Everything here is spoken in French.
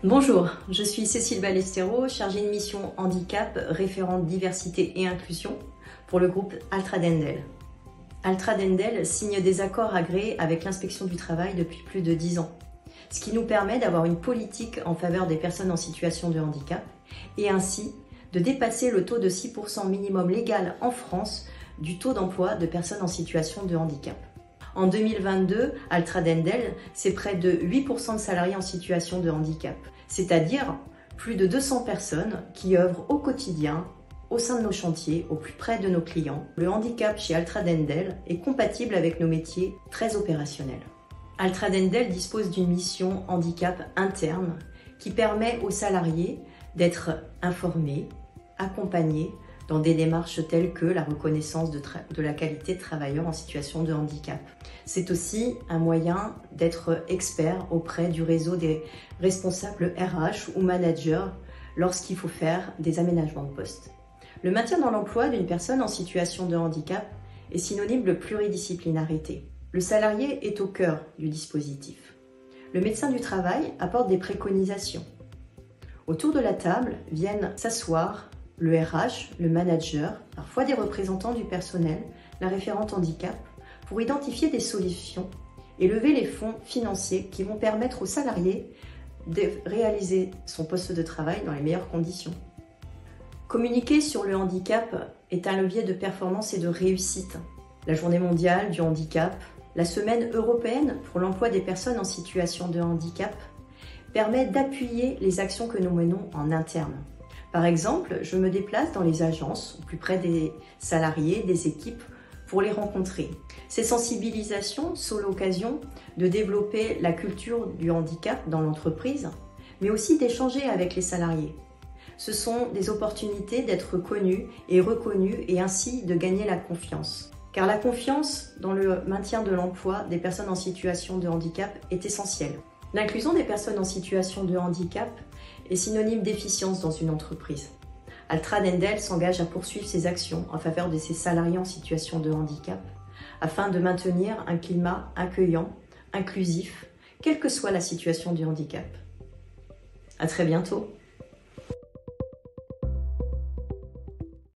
Bonjour, je suis Cécile Ballesteros, chargée de mission handicap, référente diversité et inclusion pour le groupe Altra Dendel. Altra Dendel signe des accords agréés avec l'inspection du travail depuis plus de 10 ans, ce qui nous permet d'avoir une politique en faveur des personnes en situation de handicap et ainsi de dépasser le taux de 6% minimum légal en France du taux d'emploi de personnes en situation de handicap. En 2022, Altra Dendel, c'est près de 8% de salariés en situation de handicap, c'est-à-dire plus de 200 personnes qui œuvrent au quotidien, au sein de nos chantiers, au plus près de nos clients. Le handicap chez Altra Dendel est compatible avec nos métiers très opérationnels. Altra Dendel dispose d'une mission handicap interne qui permet aux salariés d'être informés, accompagnés dans des démarches telles que la reconnaissance de la qualité de travailleur en situation de handicap. C'est aussi un moyen d'être expert auprès du réseau des responsables RH ou managers lorsqu'il faut faire des aménagements de poste. Le maintien dans l'emploi d'une personne en situation de handicap est synonyme de pluridisciplinarité. Le salarié est au cœur du dispositif. Le médecin du travail apporte des préconisations. Autour de la table viennent s'asseoir le RH, le manager, parfois des représentants du personnel, la référente handicap, pour identifier des solutions et lever les fonds financiers qui vont permettre aux salariés de réaliser son poste de travail dans les meilleures conditions. Communiquer sur le handicap est un levier de performance et de réussite. La Journée mondiale du handicap, la Semaine européenne pour l'emploi des personnes en situation de handicap permet d'appuyer les actions que nous menons en interne. Par exemple, je me déplace dans les agences, au plus près des salariés, des équipes, pour les rencontrer. Ces sensibilisations sont l'occasion de développer la culture du handicap dans l'entreprise, mais aussi d'échanger avec les salariés. Ce sont des opportunités d'être connus et reconnus et ainsi de gagner la confiance. Car la confiance dans le maintien de l'emploi des personnes en situation de handicap est essentielle. L'inclusion des personnes en situation de handicap est synonyme d'efficience dans une entreprise. Altra Dendel s'engage à poursuivre ses actions en faveur de ses salariés en situation de handicap afin de maintenir un climat accueillant, inclusif, quelle que soit la situation du handicap. À très bientôt.